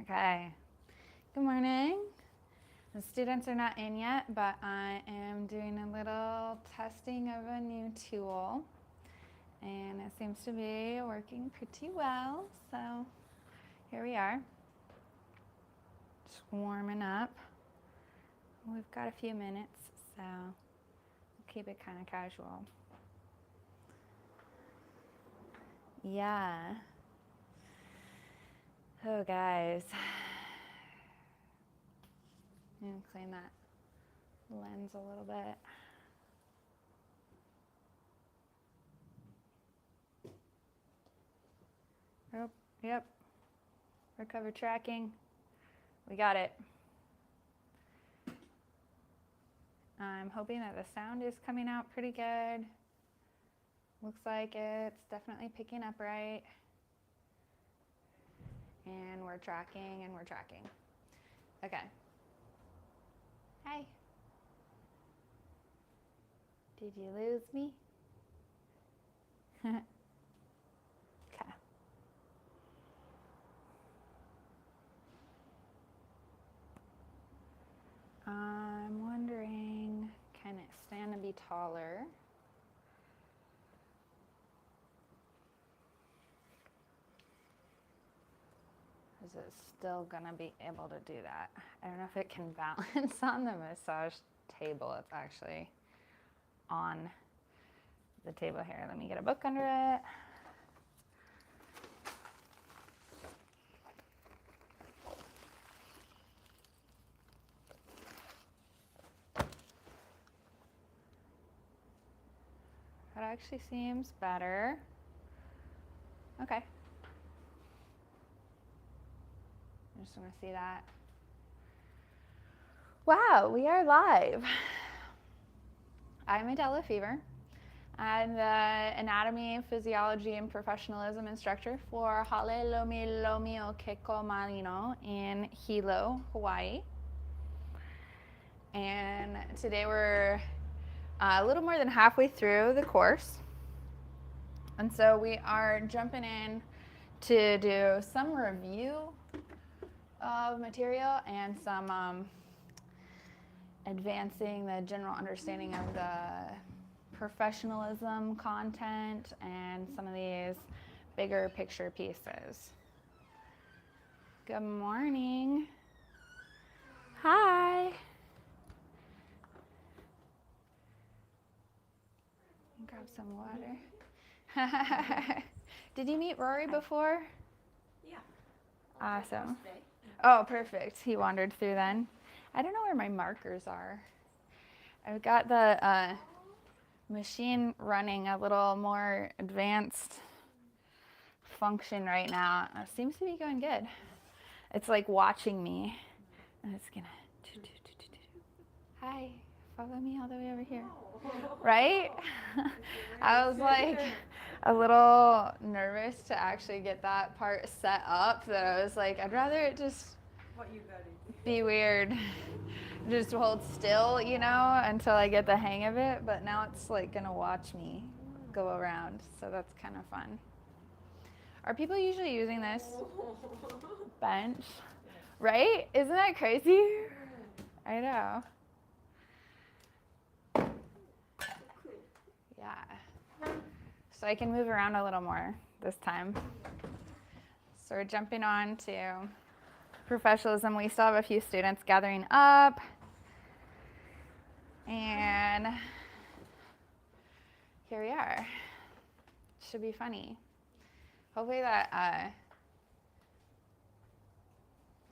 Okay. Good morning. The students are not in yet, but I am doing a little testing of a new tool, and it seems to be working pretty well. So here we are, just warming up. We've got a few minutes, so we'll keep it kind of casual. Yeah. Oh, guys. I'm going to clean that lens a little bit. Oh, yep. Recover tracking. We got it. I'm hoping that the sound is coming out pretty good. Looks like it's definitely picking up right. And we're tracking and we're tracking. Okay. Hi. Did you lose me? Okay. I'm wondering, can it stand to be taller? Is it still gonna be able to do that? I don't know if it can balance on the massage table. It's actually on the table here. Let me get a book under it. That actually seems better. Okay. I just want to see that. Wow, we are live. I'm Adela Fever. I'm the Anatomy, Physiology, and Professionalism instructor for LomiLomi o Keiko Marino in Hilo, Hawaii. And today we're a little more than halfway through the course. And so we are jumping in to do some review of material and some advancing the general understanding of the professionalism content and some of these bigger picture pieces. Good morning. Hi. Grab some water. Did you meet Rory before? Yeah. Awesome. Oh, perfect. He wandered through then. I don't know where my markers are. I've got the machine running a little more advanced function right now. It seems to be going good. It's like watching me. And it's gonna Hi, follow me all the way over here. Right? I was like a little nervous to actually get that part set up that I was like, I'd rather it just be weird. Just hold still, you know, until I get the hang of it. But now it's like gonna watch me go around. So that's kind of fun. Are people usually using this bench? Right? Isn't that crazy? I know. Yeah. So I can move around a little more this time. So we're jumping on to professionalism. We still have a few students gathering up. And here we are. Should be funny. Hopefully that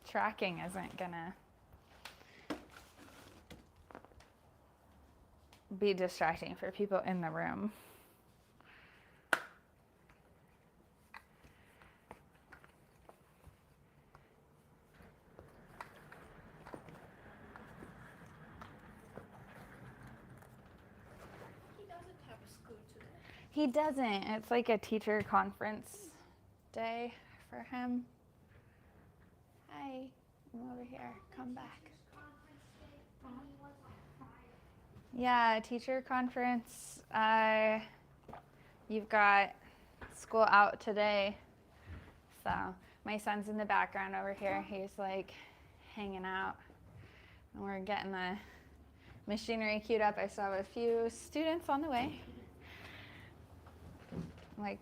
tracking isn't gonna be distracting for people in the room. He doesn't have a school today. He doesn't. It's like a teacher conference day for him. Hi, I'm over here. Come back. Yeah, teacher conference. You've got school out today, so My son's in the background over here. He's like hanging out. And we're getting the machinery queued up. I still have a few students on the way. Like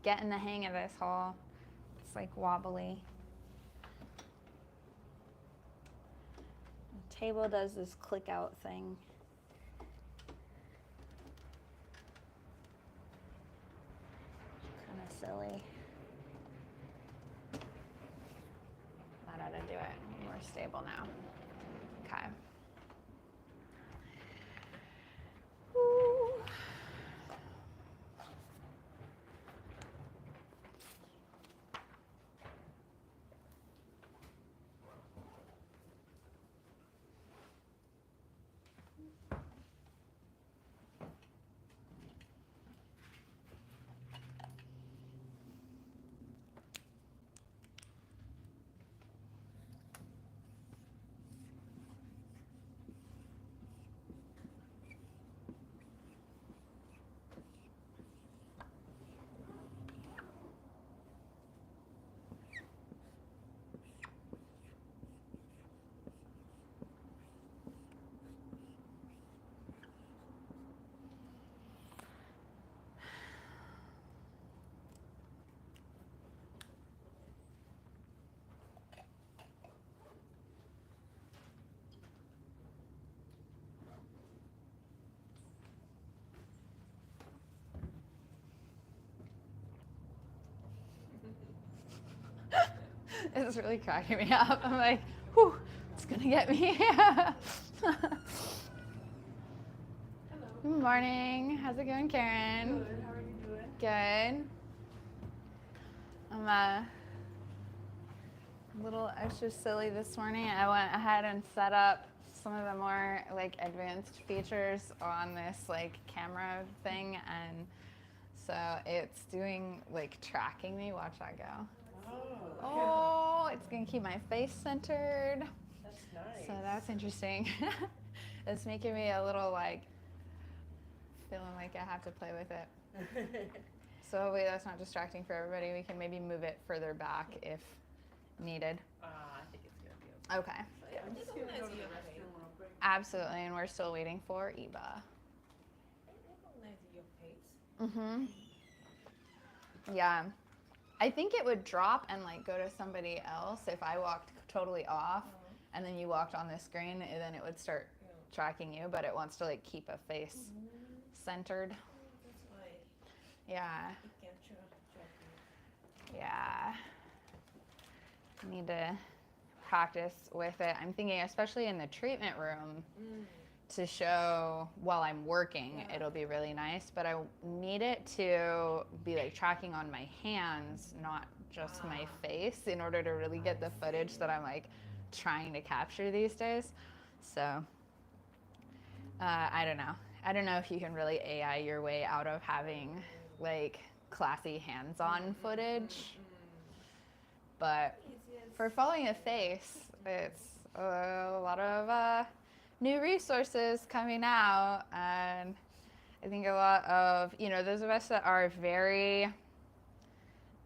getting the hang of this whole, it's like wobbly. The table does this click out thing. Kind of silly. That ought to do it. More stable now. Okay. Ooh. This is really cracking me up. I'm like, whew, it's gonna get me. Hello. Good morning. How's it going, Karen? Good. How are you doing? Good. I'm a little extra silly this morning. I went ahead and set up some of the more like advanced features on this like camera thing, and so it's doing like tracking me. Watch that go. Oh, it's gonna keep my face centered. That's nice. So that's interesting. It's making me a little like feeling like I have to play with it. So hopefully that's not distracting for everybody. We can maybe move it further back if needed. I think it's gonna be okay. Okay. So, yeah, I'm just gonna go to the restroom real quick. Absolutely, and we're still waiting for Eva. Recognize your face. Mhm. Yeah. I think it would drop and like go to somebody else if I walked totally off and then you walked on the screen, and then it would start tracking you, but it wants to like keep a face centered. That's why Yeah. it can't track you. Yeah. Need to practice with it. I'm thinking especially in the treatment room to show while I'm working, it'll be really nice, but I need it to be like tracking on my hands, not just my face, in order to really get the footage that I'm like trying to capture these days. So I don't know. I don't know if you can really AI your way out of having like classy hands-on footage, but for following a face, it's a lot of new resources coming out, and I think a lot of, you know, those of us that are very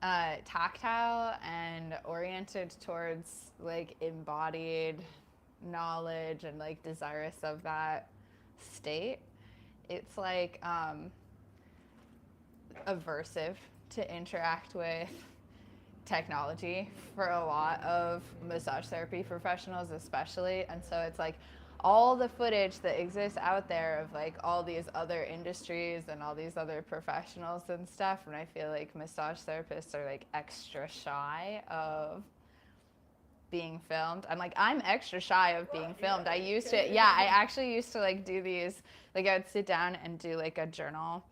tactile and oriented towards like embodied knowledge and like desirous of that state, it's like aversive to interact with technology for a lot of massage therapy professionals especially. And so it's like all the footage that exists out there of like all these other industries and all these other professionals and stuff, and I feel like massage therapists are like extra shy of being filmed. I'm extra shy of being filmed. I actually used to like do these, like I would sit down and do like a journal,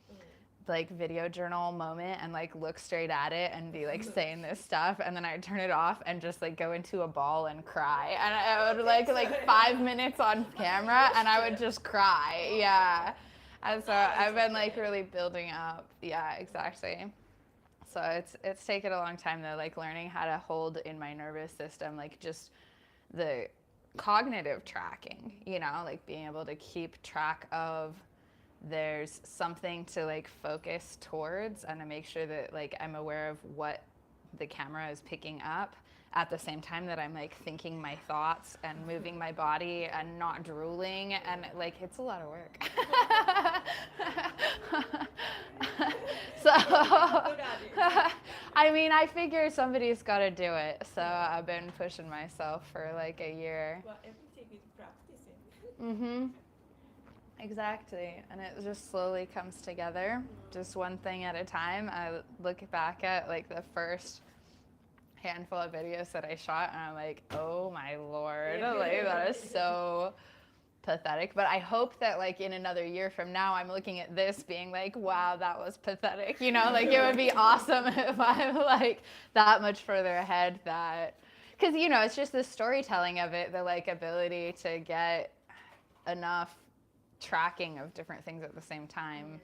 like video journal moment, and like look straight at it and be like saying this stuff, and then I'd turn it off and just like go into a ball and cry, and I would like 5 minutes on camera and I would just cry. Yeah. And so I've been like really building up. Yeah, exactly. So it's taken a long time though, like learning how to hold in my nervous system like just the cognitive tracking, you know, like being able to keep track of there's something to like focus towards, and to make sure that like I'm aware of what the camera is picking up at the same time that I'm like thinking my thoughts and moving my body and not drooling, and like it's a lot of work. So I mean, I figure somebody's got to do it, so I've been pushing myself for like a year. Well, everything is practicing. Mhm. Exactly, and it just slowly comes together, just one thing at a time. I look back at like the first handful of videos that I shot, and I'm like, oh my Lord, like that is so pathetic. But I hope that like in another year from now, I'm looking at this being like, wow, that was pathetic. You know, like it would be awesome if I'm like that much further ahead. That, because you know, it's just the storytelling of it, the like ability to get enough tracking of different things at the same time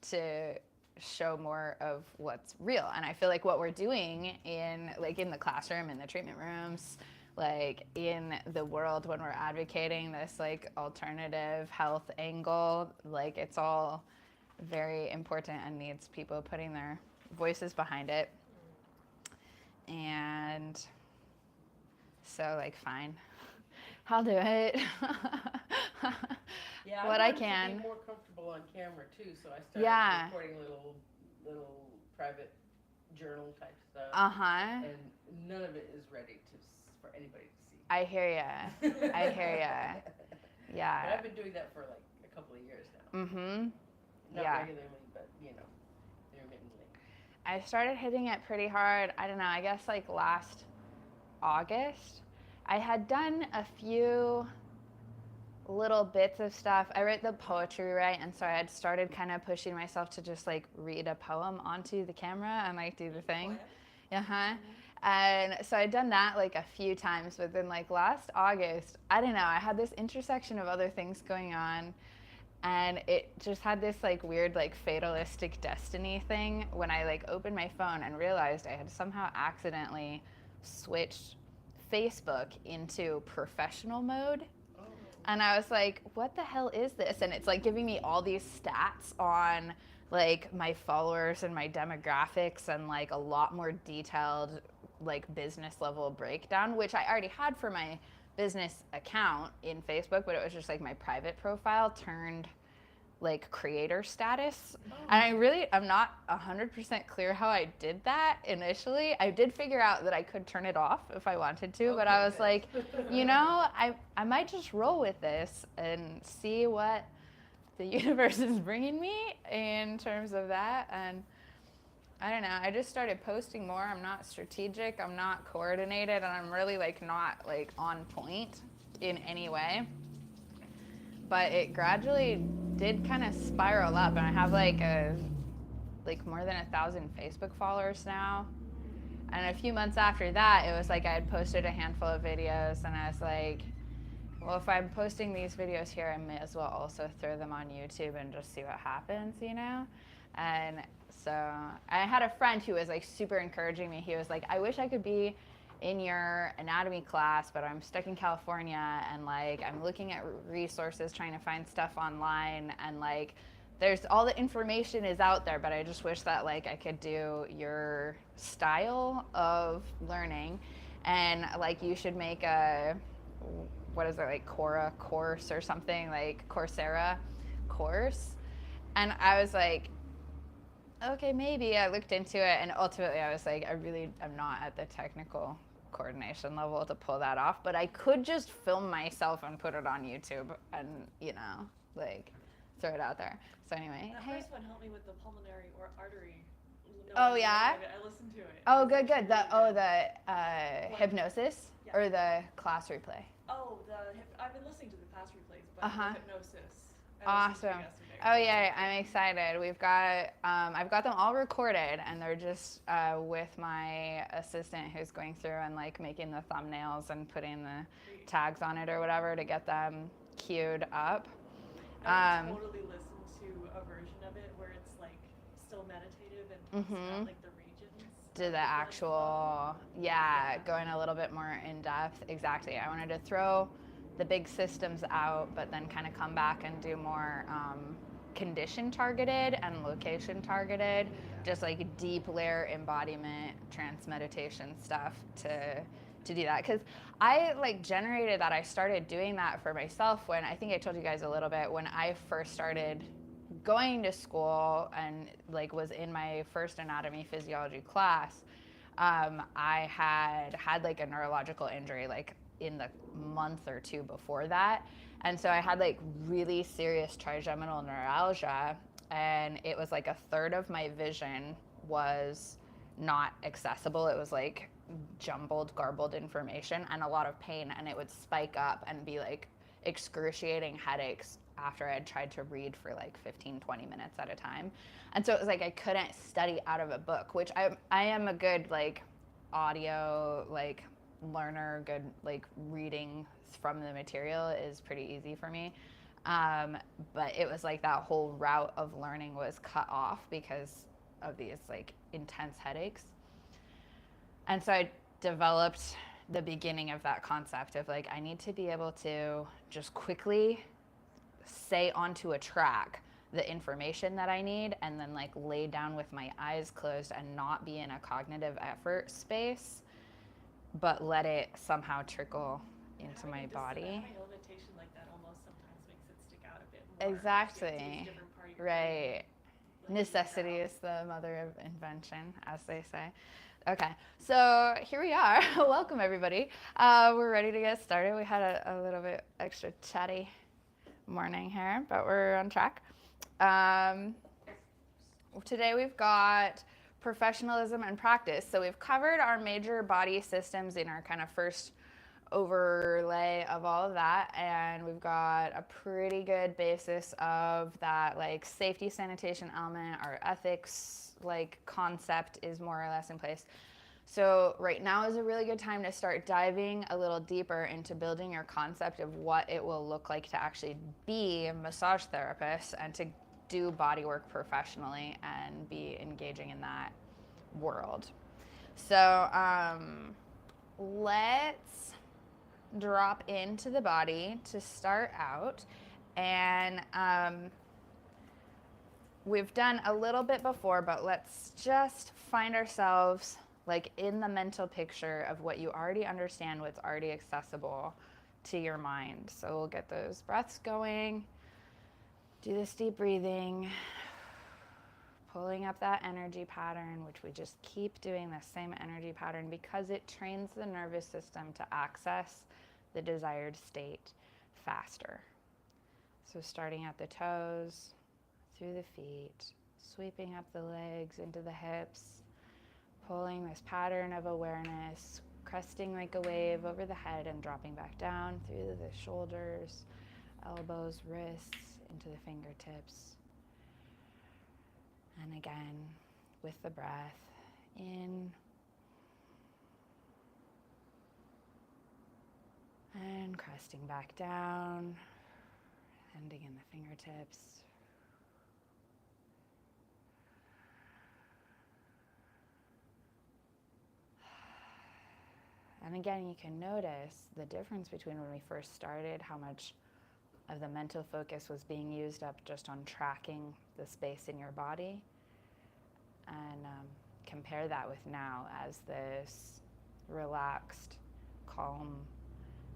to show more of what's real. And I feel like what we're doing in the classroom, in the treatment rooms, like in the world when we're advocating this like alternative health angle, like it's all very important and needs people putting their voices behind it. And so like, fine, I'll do it. Yeah, what I I wanted can. to be more comfortable on camera too, so I started recording little private journal type stuff. And none of it is ready for anybody to see. I hear ya. I hear ya. Yeah. But I've been doing that for like a couple of years now. Mhm. Not Yeah. regularly, but you know, intermittently. I started hitting it pretty hard. I don't know. I guess like last August, I had done a few little bits of stuff. I write the poetry, right? And so I had started kind of pushing myself to just like read a poem onto the camera and like do the thing. And so I'd done that like a few times, but then like last August, I don't know, I had this intersection of other things going on, and it just had this like weird like fatalistic destiny thing when I like opened my phone and realized I had somehow accidentally switched Facebook into professional mode. And I was like, what the hell is this? And it's like giving me all these stats on like my followers and my demographics and like a lot more detailed like business level breakdown, which I already had for my business account in Facebook, but it was just like my private profile turned like creator status. And I'm not 100% clear how I did that initially. I did figure out that I could turn it off if I wanted to, but I was like, you know, I might just roll with this and see what the universe is bringing me in terms of that. And I don't know, I just started posting more. I'm not strategic, I'm not coordinated, and I'm really like not like on point in any way. But it gradually did kind of spiral up, and I have like more than 1,000 Facebook followers now. And a few months after that, it was like I had posted a handful of videos, and I was like, well, if I'm posting these videos here, I may as well also throw them on YouTube and just see what happens, you know? And so I had a friend who was like super encouraging me. He was like, I wish I could be in your anatomy class, but I'm stuck in California, and like I'm looking at resources, trying to find stuff online, and like there's all the information is out there, but I just wish that like I could do your style of learning, and like you should make a, what is it, like Quora course or something, like Coursera course. And I was like, okay, maybe. I looked into it, and ultimately I was like, I'm not at the technical coordination level to pull that off, but I could just film myself and put it on YouTube and, you know, like throw it out there. So anyway. That first one helped me with the pulmonary or artery. Oh, yeah? I listened to it. Oh, good. The hypnosis or the class replay? Oh, I've been listening to the class replays, but the hypnosis. Awesome. Oh yeah, I'm excited. We've got, I've got them all recorded, and they're just with my assistant who's going through and like making the thumbnails and putting the tags on it or whatever to get them queued up. I would totally listen to a version of it where it's like still meditative and talks about like the regions. Do the actual, going a little bit more in depth. Exactly. I wanted to throw the big systems out, but then kind of come back and do more condition targeted and location targeted, just like deep layer embodiment, trance meditation stuff to do that. Because I like generated that. I started doing that for myself when, I think I told you guys a little bit, when I first started going to school and like was in my first anatomy physiology class. I had like a neurological injury like in the month or two before that. And so I had like really serious trigeminal neuralgia, and it was like a third of my vision was not accessible. It was like jumbled, garbled information and a lot of pain, and it would spike up and be like excruciating headaches after I had tried to read for like 15, 20 minutes at a time. And so it was like I couldn't study out of a book, which I am a good like audio like learner, good like reading from the material is pretty easy for me. But it was like that whole route of learning was cut off because of these like intense headaches. And so I developed the beginning of that concept of like, I need to be able to just quickly say onto a track the information that I need and then like lay down with my eyes closed and not be in a cognitive effort space, but let it somehow trickle into my body. Having a limitation like that almost sometimes makes it stick out a bit more. Exactly. Right. Necessity is the mother of invention, as they say. Okay, so here we are. Welcome, everybody. We're ready to get started. We had a little bit extra chatty morning here, but we're on track. Today we've got professionalism and practice. So we've covered our major body systems in our kind of first overlay of all of that, and we've got a pretty good basis of that like safety sanitation element. Our ethics like concept is more or less in place. So right now is a really good time to start diving a little deeper into building your concept of what it will look like to actually be a massage therapist and to do body work professionally and be engaging in that world. So let's drop into the body to start out. And we've done a little bit before, but let's just find ourselves like in the mental picture of what you already understand, what's already accessible to your mind. So we'll get those breaths going. Do this deep breathing, pulling up that energy pattern, which we just keep doing the same energy pattern because it trains the nervous system to access the desired state faster. So starting at the toes, through the feet, sweeping up the legs into the hips, pulling this pattern of awareness, cresting like a wave over the head and dropping back down through the shoulders, elbows, wrists, into the fingertips. And again, with the breath, in and cresting back down, ending in the fingertips. And again, you can notice the difference between when we first started, how much of the mental focus was being used up just on tracking the space in your body, and compare that with now as this relaxed, calm,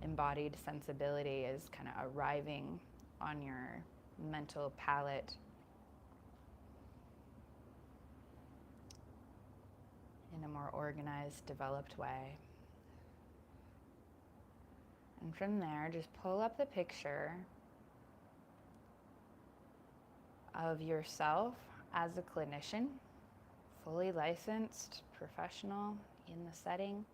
embodied sensibility is kind of arriving on your mental palette. In a more organized, developed way. And from there, just pull up the picture of yourself as a clinician, fully licensed, professional in the setting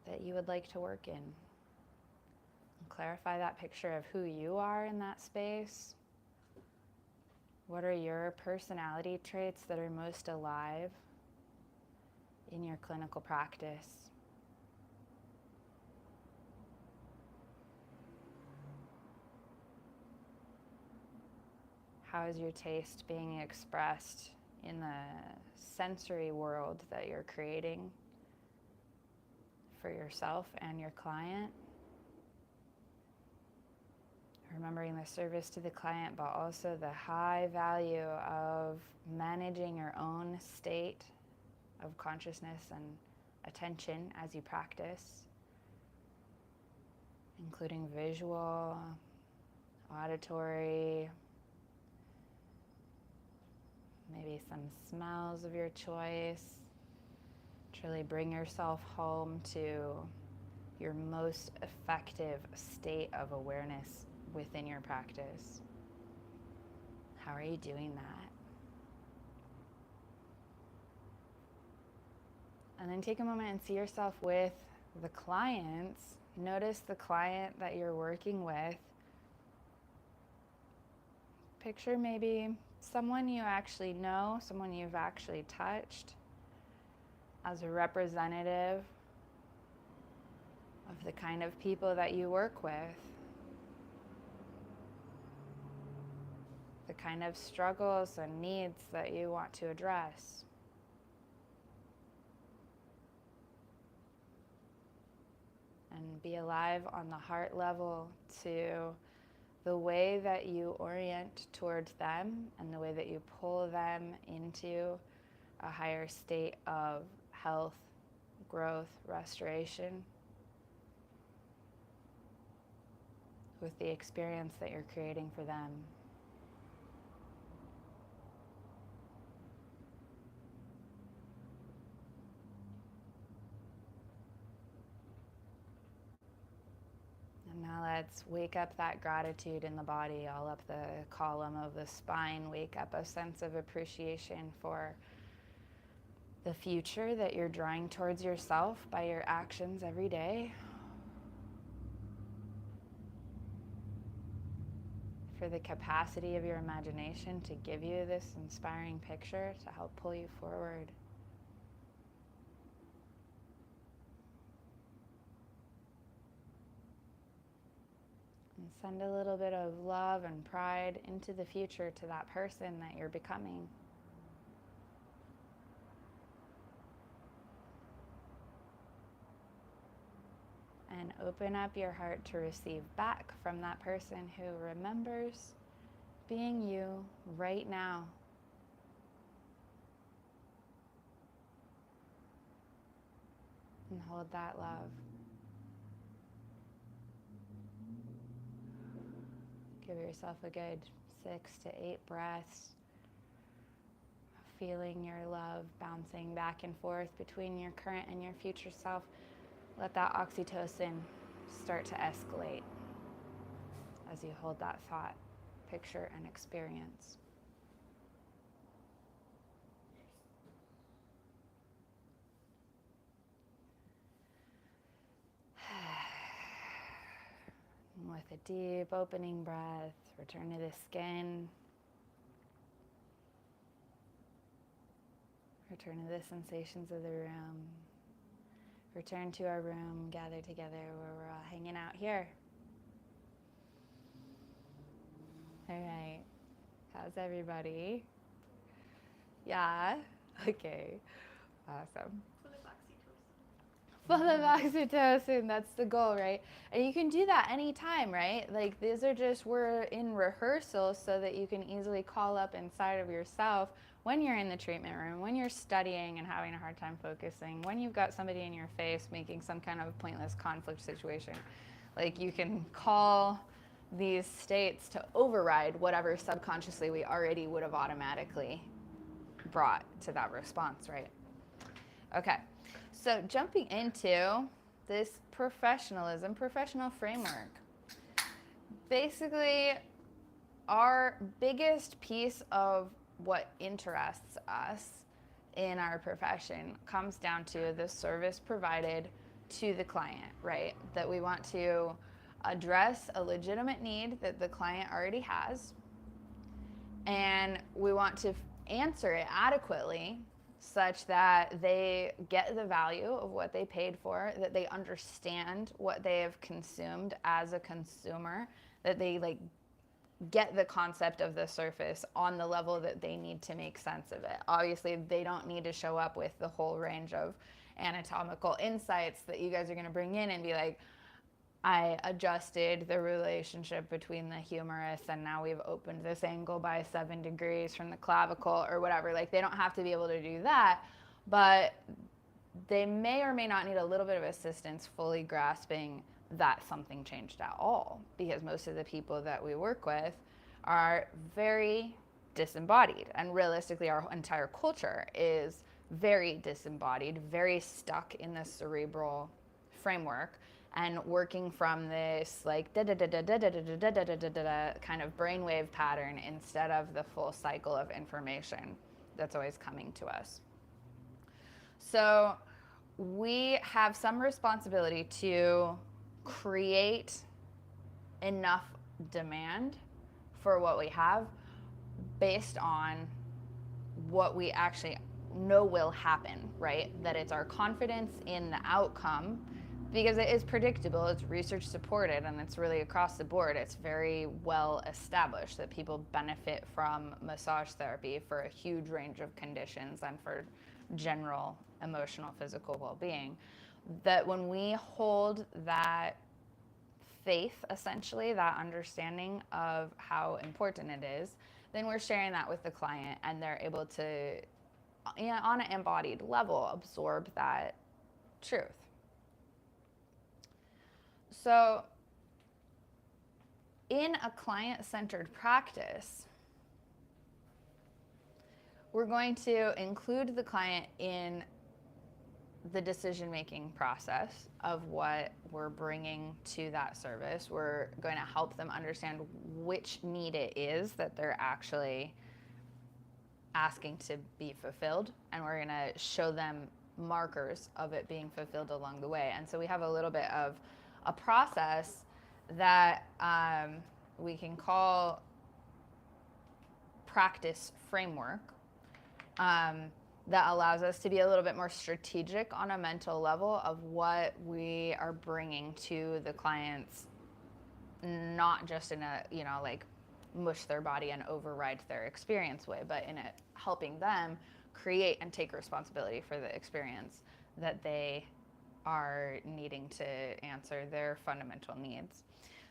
that you would like to work in. And clarify that picture of who you are in that space. What are your personality traits that are most alive in your clinical practice? How is your taste being expressed in the sensory world that you're creating for yourself and your client? remembering the service to the client, but also the high value of managing your own state of consciousness and attention as you practice, including visual, auditory, maybe some smells of your choice. Truly bring yourself home to your most effective state of awareness within your practice. How are you doing that? And then take a moment and see yourself with the clients. Notice the client that you're working with. Picture maybe someone you actually know, someone you've actually touched, as a representative of the kind of people that you work with, the kind of struggles and needs that you want to address. And be alive on the heart level to the way that you orient towards them and the way that you pull them into a higher state of health, growth, restoration with the experience that you're creating for them. And now let's wake up that gratitude in the body, all up the column of the spine. Wake up a sense of appreciation for the future that you're drawing towards yourself by your actions every day. For the capacity of your imagination to give you this inspiring picture to help pull you forward. And send a little bit of love and pride into the future to that person that you're becoming. And open up your heart to receive back from that person who remembers being you right now. And hold that love. Give yourself a good 6 to 8 breaths, feeling your love bouncing back and forth between your current and your future self. Let that oxytocin start to escalate as you hold that thought, picture, and experience. And with a deep opening breath, return to the skin. Return to the sensations of the room. Return to our room, gather together where we're all hanging out here. All right, how's everybody? Yeah, okay, awesome. Full of oxytocin, that's the goal, right? And you can do that anytime, right? Like these are just, we're in rehearsal so that you can easily call up inside of yourself when you're in the treatment room, when you're studying and having a hard time focusing, when you've got somebody in your face making some kind of pointless conflict situation. Like you can call these states to override whatever subconsciously we already would have automatically brought to that response, right? Okay, so jumping into this professional framework. Basically, our biggest piece of what interests us in our profession comes down to the service provided to the client, right? That we want to address a legitimate need that the client already has, and we want to answer it adequately such that they get the value of what they paid for, that they understand what they have consumed as a consumer, that they like get the concept of the surface on the level that they need to make sense of it. Obviously, they don't need to show up with the whole range of anatomical insights that you guys are going to bring in and be like, I adjusted the relationship between the humerus and now we've opened this angle by 7 degrees from the clavicle or whatever. Like, they don't have to be able to do that, but they may or may not need a little bit of assistance fully grasping that something changed at all, because most of the people that we work with are very disembodied, and realistically our entire culture is very disembodied, very stuck in the cerebral framework and working from this like kind of brainwave pattern instead of the full cycle of information that's always coming to us. So we have some responsibility to create enough demand for what we have based on what we actually know will happen, right? That it's our confidence in the outcome, because it is predictable, it's research supported, and it's really across the board. It's very well established that people benefit from massage therapy for a huge range of conditions and for general emotional, physical well-being. That when we hold that faith, essentially, that understanding of how important it is, then we're sharing that with the client and they're able to, on an embodied level, absorb that truth. So in a client-centered practice, we're going to include the client in the decision-making process of what we're bringing to that service. We're going to help them understand which need it is that they're actually asking to be fulfilled, and we're going to show them markers of it being fulfilled along the way. And so we have a little bit of a process that we can call practice framework, that allows us to be a little bit more strategic on a mental level of what we are bringing to the clients, not just in a, like mush their body and override their experience way, but in it helping them create and take responsibility for the experience that they are needing to answer their fundamental needs.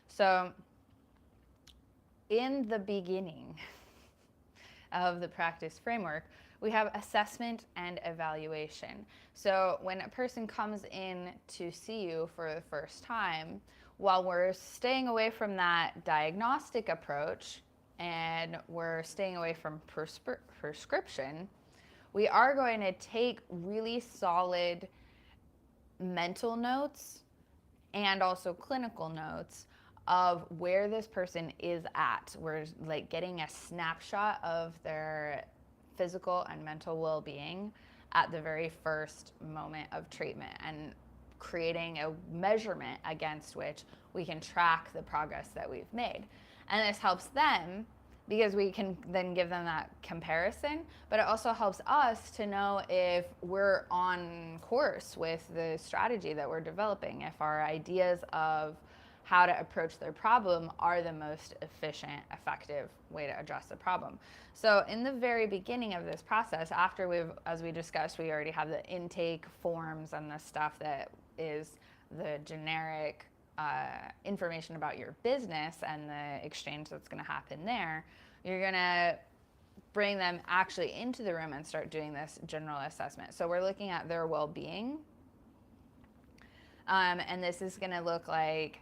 So in the beginning of the practice framework, we have assessment and evaluation. So when a person comes in to see you for the first time, while we're staying away from that diagnostic approach and we're staying away from prescription, we are going to take really solid mental notes and also clinical notes of where this person is at. We're like getting a snapshot of their physical and mental well-being at the very first moment of treatment and creating a measurement against which we can track the progress that we've made. And this helps them because we can then give them that comparison, but it also helps us to know if we're on course with the strategy that we're developing, if our ideas of how to approach their problem are the most efficient, effective way to address the problem. So in the very beginning of this process, after as we discussed, we already have the intake forms and the stuff that is the generic information about your business and the exchange that's going to happen there. You're going to bring them actually into the room and start doing this general assessment. So we're looking at their well-being, and this is going to look like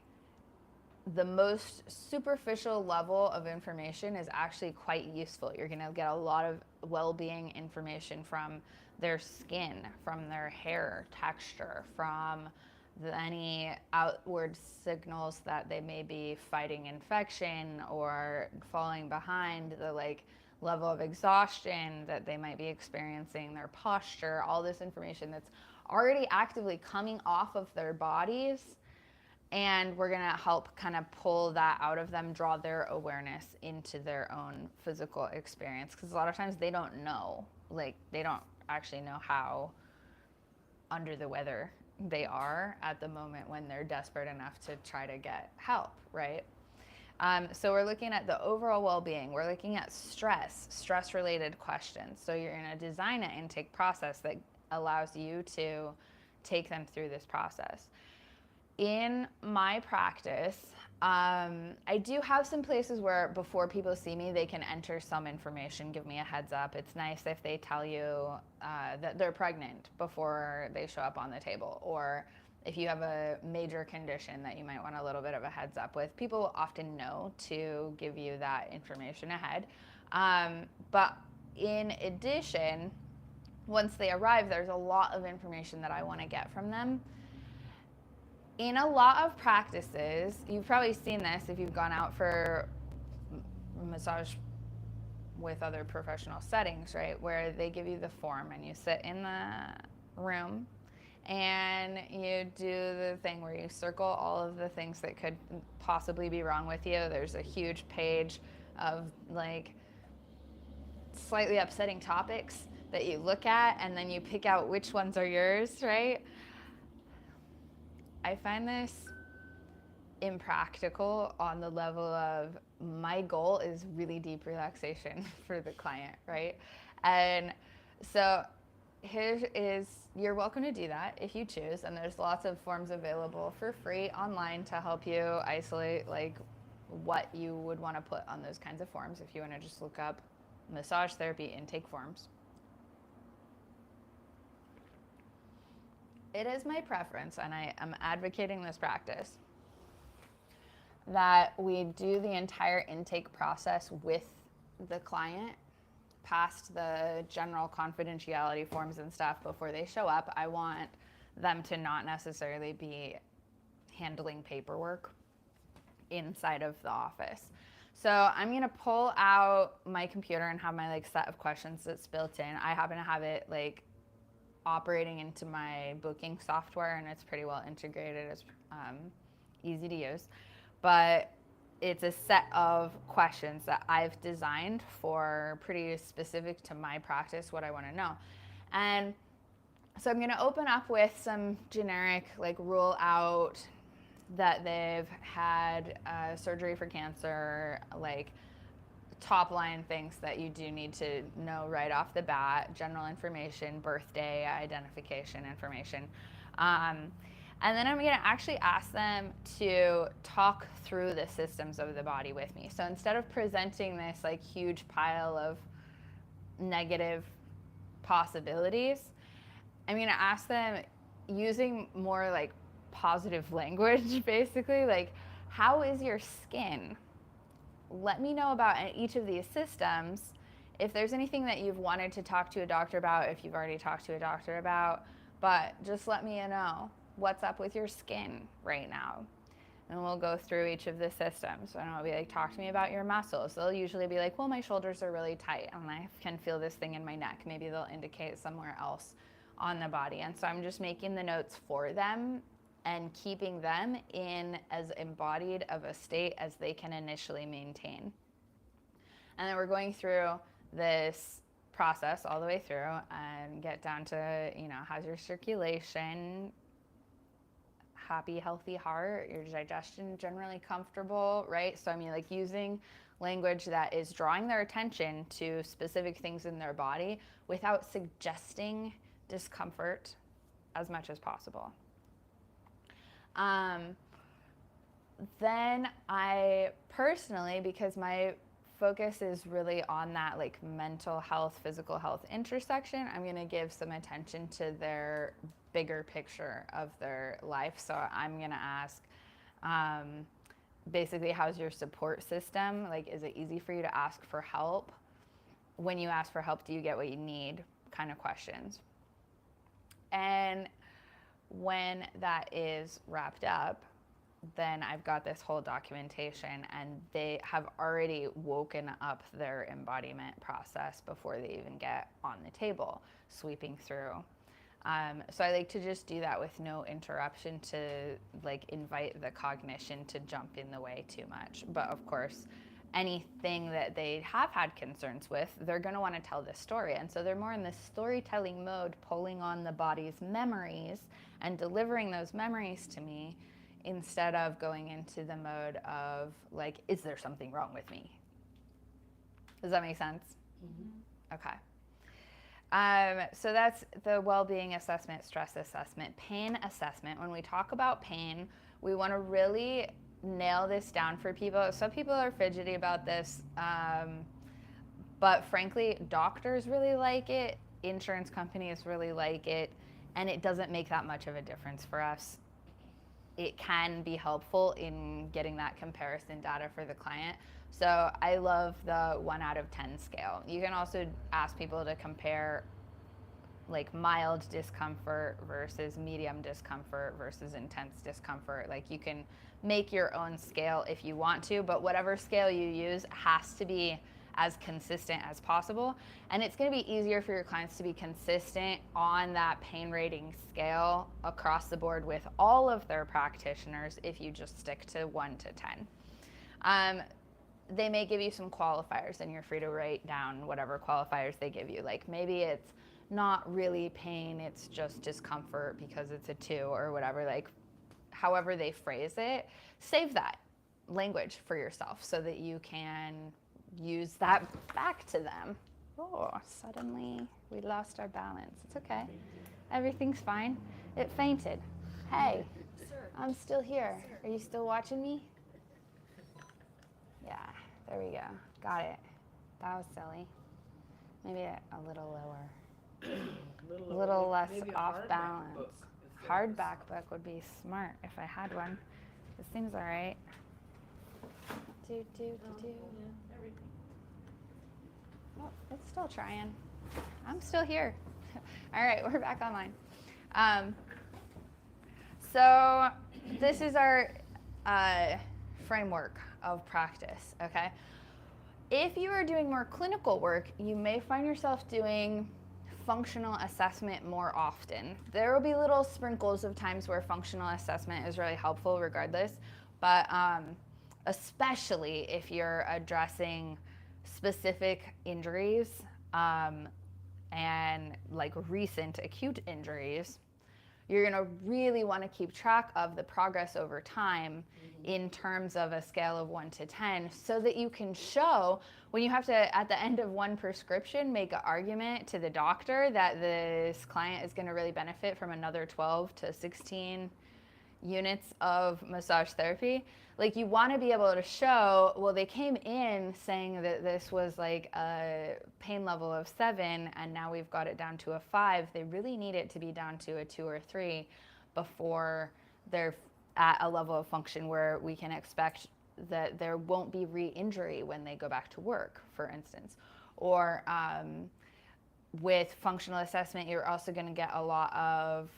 the most superficial level of information is actually quite useful. You're going to get a lot of well-being information from their skin, from their hair texture, from any outward signals that they may be fighting infection or falling behind, the level of exhaustion that they might be experiencing, their posture, all this information that's already actively coming off of their bodies. And we're going to help kind of pull that out of them, draw their awareness into their own physical experience. Because a lot of times they don't know, they don't actually know how under the weather they are at the moment when they're desperate enough to try to get help, right? So we're looking at the overall well-being. We're looking at stress-related questions. So you're going to design an intake process that allows you to take them through this process. in my practice, I do have some places where before people see me, they can enter some information, give me a heads up. It's nice if they tell you that they're pregnant before they show up on the table, or if you have a major condition that you might want a little bit of a heads up with. People often know to give you that information ahead. But in addition, once they arrive, there's a lot of information that I want to get from them. In a lot of practices, you've probably seen this if you've gone out for massage with other professional settings, right? Where they give you the form and you sit in the room and you do the thing where you circle all of the things that could possibly be wrong with you. There's a huge page of like slightly upsetting topics that you look at, and then you pick out which ones are yours, right? I find this impractical on the level of my goal is really deep relaxation for the client, right? And so here is, you're welcome to do that if you choose, and there's lots of forms available for free online to help you isolate like what you would want to put on those kinds of forms if you want to just look up massage therapy intake forms. It is my preference, and I am advocating this practice, that we do the entire intake process with the client past the general confidentiality forms and stuff before they show up. I want them to not necessarily be handling paperwork inside of the office. So I'm gonna pull out my computer and have my like set of questions that's built in. I happen to have it like operating into my booking software, and it's pretty well integrated. It's easy to use, but it's a set of questions that I've designed for pretty specific to my practice, what I want to know. And so I'm going to open up with some generic, like rule out that they've had surgery for cancer, like top line things that you do need to know right off the bat, general information, birthday, identification information. And then I'm going to actually ask them to talk through the systems of the body with me. So instead of presenting this like huge pile of negative possibilities, I'm going to ask them using more like positive language, basically, like, how is your skin? Let me know about each of these systems. If there's anything that you've wanted to talk to a doctor about, if you've already talked to a doctor about, but just let me know what's up with your skin right now. And we'll go through each of the systems. And I'll be like, talk to me about your muscles. They'll usually be like, well, my shoulders are really tight and I can feel this thing in my neck. Maybe they'll indicate somewhere else on the body. And so I'm just making the notes for them and keeping them in as embodied of a state as they can initially maintain. And then we're going through this process all the way through and get down to, you know, how's your circulation, happy, healthy heart, your digestion generally comfortable, right? So I mean, like using language that is drawing their attention to specific things in their body without suggesting discomfort as much as possible. Then I personally, because my focus is really on that like mental health, physical health intersection, I'm going to give some attention to their bigger picture of their life. So I'm going to ask, basically, how's your support system? Like, is it easy for you to ask for help? When you ask for help, do you get what you need? Kind of questions. And when that is wrapped up, then I've got this whole documentation, and they have already woken up their embodiment process before they even get on the table, sweeping through. So I like to just do that with no interruption to like invite the cognition to jump in the way too much. But of course, anything that they have had concerns with, they're going to want to tell this story. And so they're more in this storytelling mode, pulling on the body's memories and delivering those memories to me, instead of going into the mode of like, is there something wrong with me? Does that make sense? Mm-hmm. Okay. So that's the well-being assessment, stress assessment, pain assessment. When we talk about pain, We want to really nail this down for people. Some people are fidgety about this, but frankly, doctors really like it, insurance companies really like it, and it doesn't make that much of a difference for us. It can be helpful in getting that comparison data for the client. So I love the 1 out of 10 scale. You can also ask people to compare like mild discomfort versus medium discomfort versus intense discomfort. Like you can make your own scale if you want to, but whatever scale you use has to be as consistent as possible. And it's going to be easier for your clients to be consistent on that pain rating scale across the board with all of their practitioners if you just stick to 1 to 10. They may give you some qualifiers, and you're free to write down whatever qualifiers they give you. Like maybe it's not really pain, it's just discomfort because it's a 2 or whatever. Like however they phrase it, save that language for yourself so that you can use that back to them. Oh, suddenly we lost our balance. It's okay. Everything's fine. It fainted. Hey, I'm still here. Are you still watching me? Yeah, there we go. Got it. That was silly. Maybe a little lower. A little less off balance. Hardback book would be smart if I had one. This seems all right. Do. Oh, it's still trying. I'm still here. All right, we're back online. So this is our framework of practice, okay? If you are doing more clinical work, you may find yourself doing functional assessment more often. There will be little sprinkles of times where functional assessment is really helpful regardless, but especially if you're addressing specific injuries and like recent acute injuries, you're going to really want to keep track of the progress over time in terms of a scale of 1 to 10 so that you can show when you have to, at the end of one prescription, make an argument to the doctor that this client is going to really benefit from another 12 to 16 units of massage therapy. Like you want to be able to show, well, they came in saying that this was like a pain level of 7 and now we've got it down to a 5. They really need it to be down to a 2 or 3 before they're at a level of function where we can expect that there won't be re-injury when they go back to work, for instance. Or with functional assessment, you're also going to get a lot of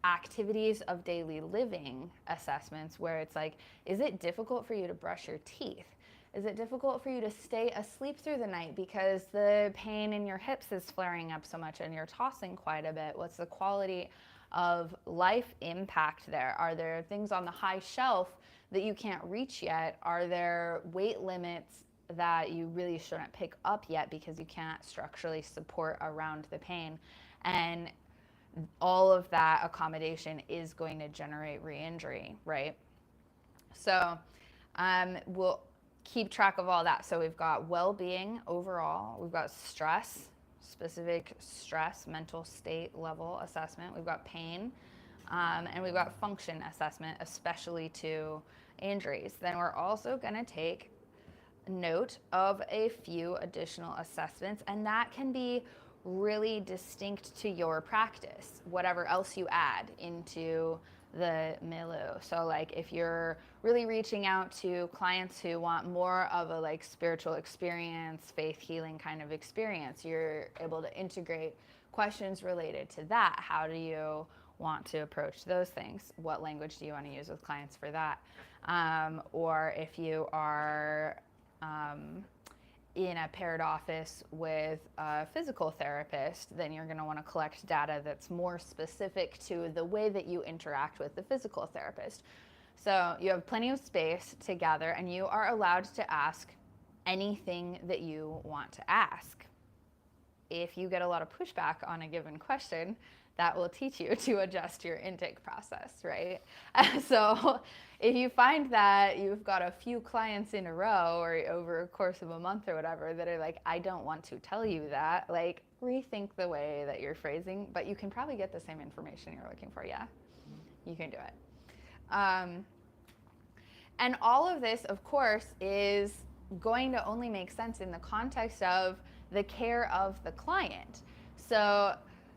activities of daily living assessments where it's like, is it difficult for you to brush your teeth? Is it difficult for you to stay asleep through the night because the pain in your hips is flaring up so much and you're tossing quite a bit? What's the quality of life impact there? Are there things on the high shelf that you can't reach yet? Are there weight limits that you really shouldn't pick up yet because you can't structurally support around the pain? And all of that accommodation is going to generate re-injury, right? So we'll keep track of all that. So we've got well-being overall, we've got stress, specific stress, mental state level assessment, we've got pain, and we've got function assessment, especially to injuries. Then we're also going to take note of a few additional assessments, and that can be really distinct to your practice, whatever else you add into the milieu. So like if you're really reaching out to clients who want more of a like spiritual experience, faith healing kind of experience, you're able to integrate questions related to that. How do you want to approach those things? What language do you want to use with clients for that? Or if you are in a paired office with a physical therapist, then you're going to want to collect data that's more specific to the way that you interact with the physical therapist. So you have plenty of space to gather, and you are allowed to ask anything that you want to ask. If you get a lot of pushback on a given question, that will teach you to adjust your intake process, right? So if you find that you've got a few clients in a row or over a course of a month or whatever that are like, I don't want to tell you that, like rethink the way that you're phrasing, but you can probably get the same information you're looking for, yeah? You can do it. And all of this, of course, is going to only make sense in the context of the care of the client. So,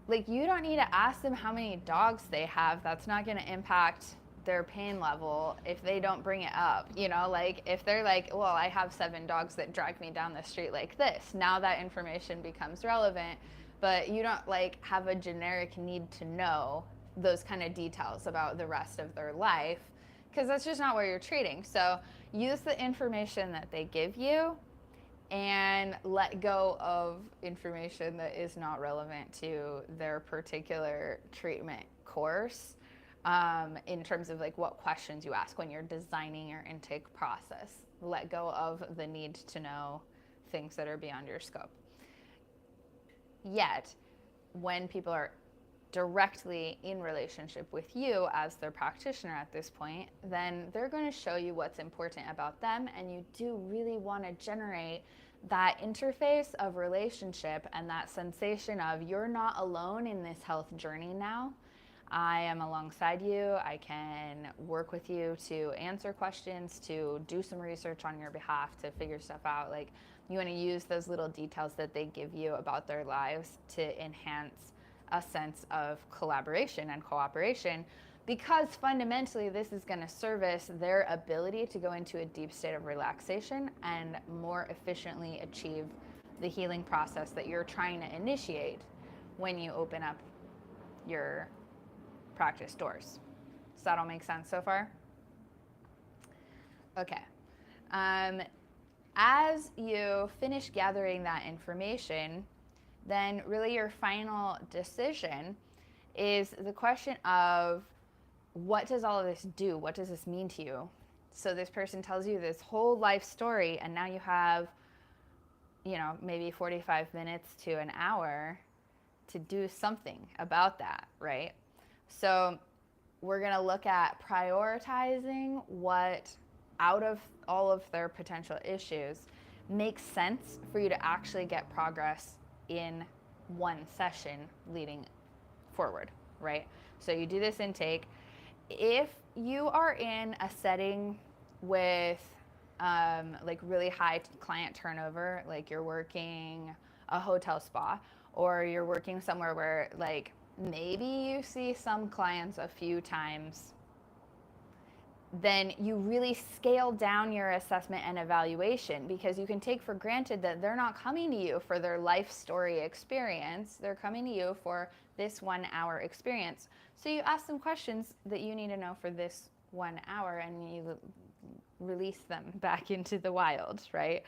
like, you don't need to ask them how many dogs they have. That's not going to impact their pain level if they don't bring it up. You know, like, if they're like, well, I have 7 dogs that drag me down the street like this, now that information becomes relevant. But you don't, like, have a generic need to know those kind of details about the rest of their life, because that's just not what you're treating. So use the information that they give you and let go of information that is not relevant to their particular treatment course, in terms of like what questions you ask when you're designing your intake process. Let go of the need to know things that are beyond your scope. Yet, when people are directly in relationship with you as their practitioner at this point, then they're going to show you what's important about them, and you do really want to generate that interface of relationship and that sensation of you're not alone in this health journey now. I am alongside you. I can work with you to answer questions, to do some research on your behalf, to figure stuff out. Like, you want to use those little details that they give you about their lives to enhance a sense of collaboration and cooperation, because fundamentally this is going to service their ability to go into a deep state of relaxation and more efficiently achieve the healing process that you're trying to initiate when you open up your practice doors. Does that all make sense so far? Okay. As you finish gathering that information, then really your final decision is the question of, what does all of this do? What does this mean to you? So this person tells you this whole life story, and now you have, maybe 45 minutes to an hour to do something about that, right? So we're going to look at prioritizing what out of all of their potential issues makes sense for you to actually get progress in one session leading forward, right? So you do this intake. If you are in a setting with like really high client turnover, like you're working a hotel spa, or you're working somewhere where like maybe you see some clients a few times, then you really scale down your assessment and evaluation, because you can take for granted that they're not coming to you for their life story experience. They're coming to you for this 1 hour experience. So you ask them questions that you need to know for this 1 hour, and you release them back into the wild, right?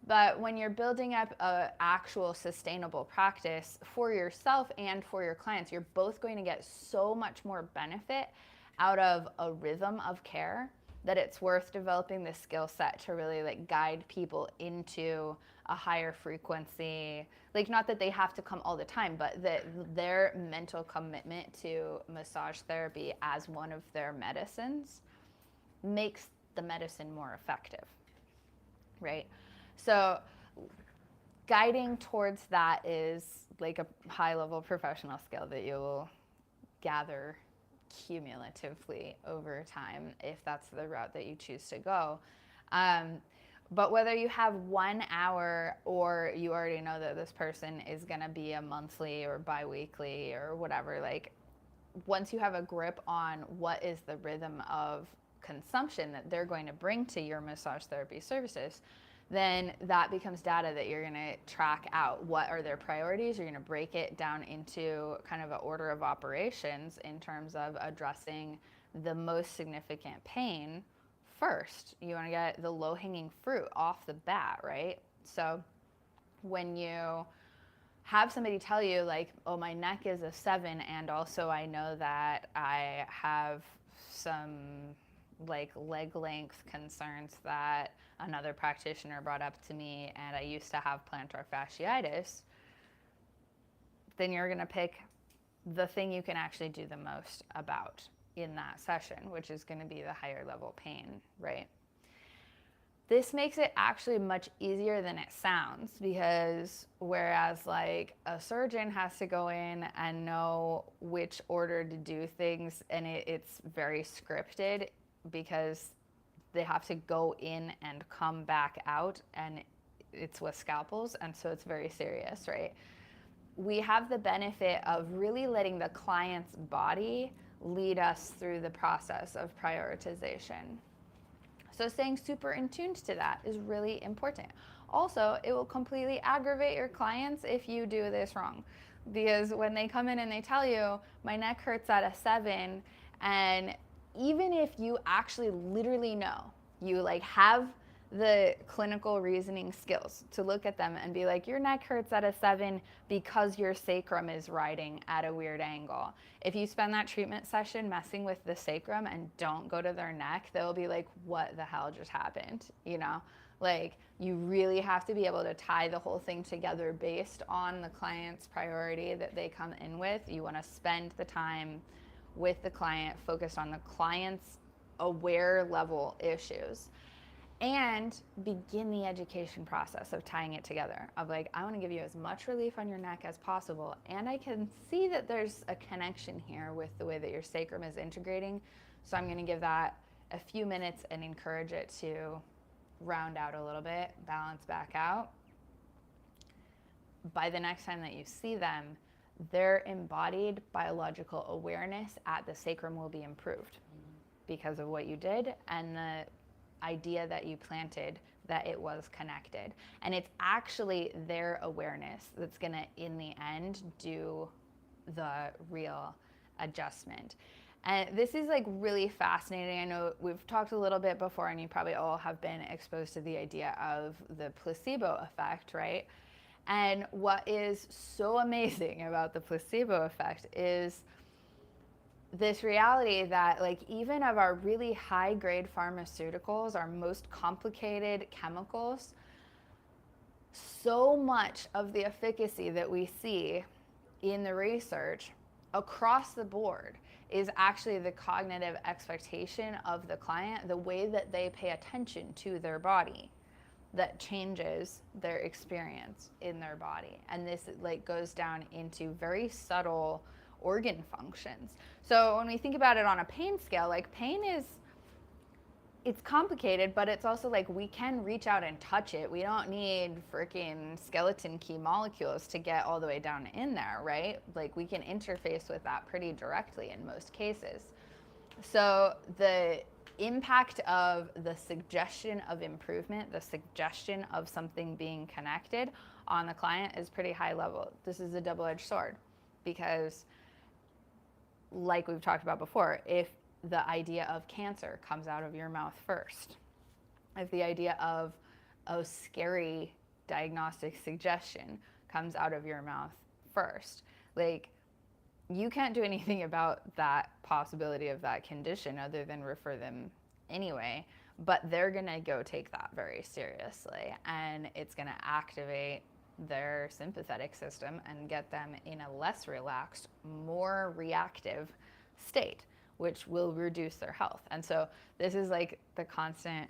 But when you're building up an actual sustainable practice for yourself and for your clients, you're both going to get so much more benefit out of a rhythm of care that it's worth developing the skill set to really like guide people into a higher frequency. Like, not that they have to come all the time, but that their mental commitment to massage therapy as one of their medicines makes the medicine more effective, right? So guiding towards that is like a high-level professional skill that you will gather cumulatively over time, if that's the route that you choose to go. But whether you have 1 hour, or you already know that this person is going to be a monthly or bi-weekly or whatever, like, once you have a grip on what is the rhythm of consumption that they're going to bring to your massage therapy services, then that becomes data that you're going to track out. What are their priorities? You're going to break it down into kind of an order of operations in terms of addressing the most significant pain first. You want to get the low-hanging fruit off the bat, right? So when you have somebody tell you like, oh, my neck is a 7, and also I know that I have some like leg length concerns that another practitioner brought up to me, and I used to have plantar fasciitis, then you're going to pick the thing you can actually do the most about in that session, which is going to be the higher level pain, right? this makes it actually much easier than it sounds, because whereas like a surgeon has to go in and know which order to do things, and it's very scripted because they have to go in and come back out, and it's with scalpels, and so it's very serious, right? We have the benefit of really letting the client's body lead us through the process of prioritization. So staying super in tune to that is really important. Also, it will completely aggravate your clients if you do this wrong. Because when they come in and they tell you, my neck hurts at a 7, and even if you actually literally know, you like have the clinical reasoning skills to look at them and be like, your neck hurts at a 7 because your sacrum is riding at a weird angle. If you spend that treatment session messing with the sacrum and don't go to their neck, they'll be like, what the hell just happened? You know, like you really have to be able to tie the whole thing together based on the client's priority that they come in with. You want to spend the time with the client, focused on the client's aware level issues, and begin the education process of tying it together, of like, I want to give you as much relief on your neck as possible, and I can see that there's a connection here with the way that your sacrum is integrating, so I'm going to give that a few minutes and encourage it to round out a little bit, balance back out. By the next time that you see them, their embodied biological awareness at the sacrum will be improved because of what you did and the idea that you planted that it was connected. And it's actually their awareness that's going to, in the end, do the real adjustment. And this is like really fascinating. I know we've talked a little bit before, and you probably all have been exposed to the idea of the placebo effect, right? And what is so amazing about the placebo effect is this reality that like even of our really high grade pharmaceuticals, our most complicated chemicals, so much of the efficacy that we see in the research across the board is actually the cognitive expectation of the client, the way that they pay attention to their body, that changes their experience in their body. And this like goes down into very subtle organ functions. So when we think about it on a pain scale, like pain is, it's complicated, but it's also like we can reach out and touch it. We don't need freaking skeleton key molecules to get all the way down in there, right? Like we can interface with that pretty directly in most cases. So the impact of the suggestion of improvement, the suggestion of something being connected on the client is pretty high level. This is a double-edged sword because, like we've talked about before, if the idea of cancer comes out of your mouth first, if the idea of a scary diagnostic suggestion comes out of your mouth first, like you can't do anything about that possibility of that condition other than refer them anyway, but they're gonna go take that very seriously, and it's gonna activate their sympathetic system and get them in a less relaxed, more reactive state, which will reduce their health. And so this is like the constant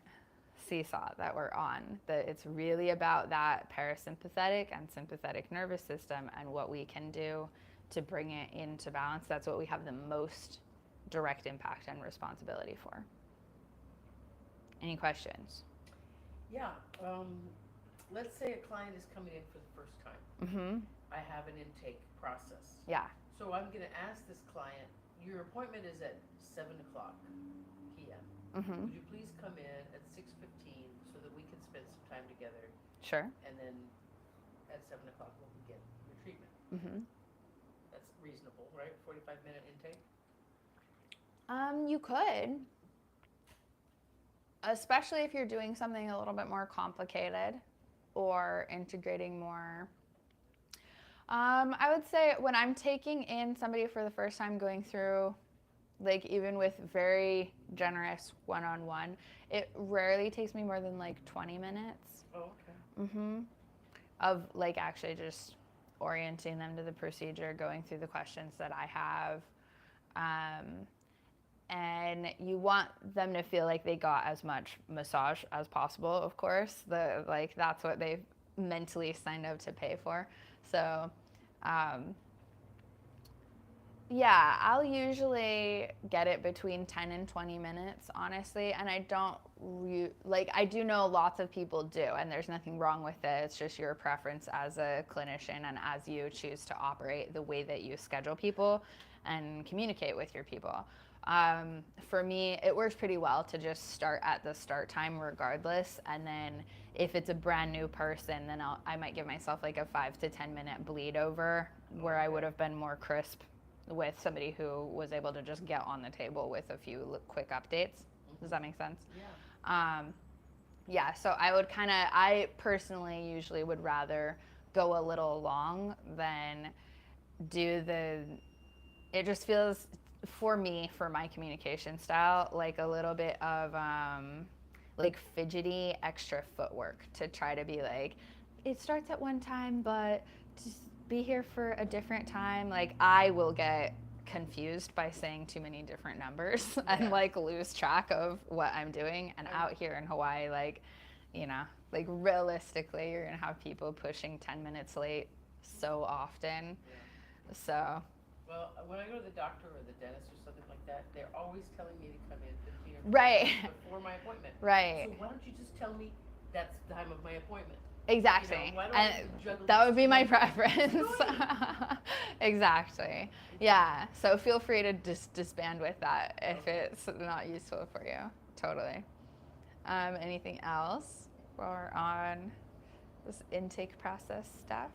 seesaw that we're on, that it's really about that parasympathetic and sympathetic nervous system and what we can do to bring it into balance. That's what we have the most direct impact and responsibility for. Any questions? Yeah. Let's say a client is coming in for the first time. Mm-hmm. I have an intake process. Yeah. So I'm going to ask this client, your appointment is at 7 o'clock p.m. Mm-hmm. Would you please come in at 6:15 so that we can spend some time together? Sure. And then at 7 o'clock we'll begin your treatment. Mm-hmm. That's reasonable, right? 45-minute intake? You could. Especially if you're doing something a little bit more complicated or integrating more. I would say when I'm taking in somebody for the first time, going through, like even with very generous one-on-one, it rarely takes me more than like 20 minutes. Oh, okay. Mm-hmm. Of like actually just orienting them to the procedure, going through the questions that I have. and you want them to feel like they got as much massage as possible, of course. That's what they've mentally signed up to pay for. So, yeah, I'll usually get it between 10 and 20 minutes, honestly. And I don't, I do know lots of people do, and there's nothing wrong with it. It's just your preference as a clinician and as you choose to operate the way that you schedule people and communicate with your people. For me, it works pretty well to just start at the start time regardless. And then if it's a brand new person, then I might give myself like a 5 to 10 minute bleed over where I would have been more crisp with somebody who was able to just get on the table with a few quick updates. Does that make sense? Yeah. Yeah, so I personally usually would rather go a little long than it just feels, for me, for my communication style, like a little bit of like fidgety extra footwork to try to be like, it starts at one time, but just be here for a different time. Like, I will get confused by saying too many different numbers and like lose track of what I'm doing. And out here in Hawaii, like, you know, like realistically, you're gonna have people pushing 10 minutes late so often. Yeah. So. Well, when I go to the doctor or the dentist or something like that, they're always telling me to come in 15 or 20 minutes before my appointment. Right. So why don't you just tell me that's the time of my appointment? Exactly. You know, and that would be my preference. Exactly. Yeah. So feel free to disband with that if it's not useful for you. Totally. Anything else for on this intake process stuff?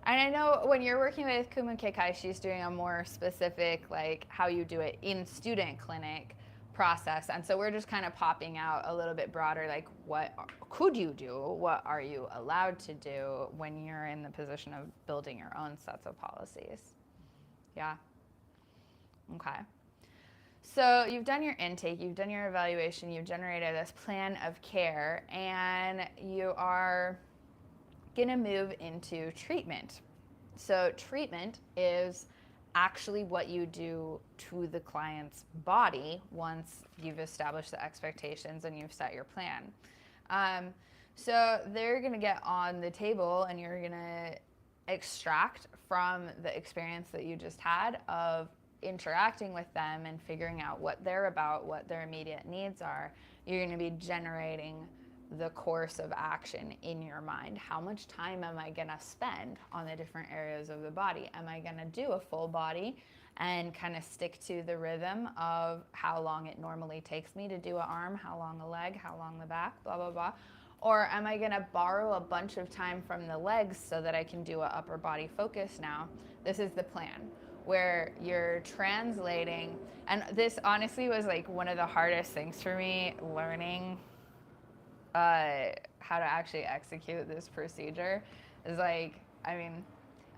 And I know when you're working with Kumu Kekai, she's doing a more specific, like, how you do it in student clinic process. And so we're just kind of popping out a little bit broader, like, what could you do? What are you allowed to do when you're in the position of building your own sets of policies? Yeah. Okay. So you've done your intake, you've done your evaluation, you've generated this plan of care, and you are going to move into treatment. So treatment is actually what you do to the client's body once you've established the expectations and you've set your plan. So they're going to get on the table and you're going to extract from the experience that you just had of interacting with them and figuring out what they're about, what their immediate needs are. You're going to be generating the course of action in your mind. How much time am I going to spend on the different areas of the body? Am I going to do a full body and kind of stick to the rhythm of how long it normally takes me to do an arm, how long a leg, how long the back, blah, blah, blah? Or am I going to borrow a bunch of time from the legs so that I can do an upper body focus now? This is the plan, where you're translating. And this honestly was like one of the hardest things for me, learning how to actually execute this procedure. Is like, I mean,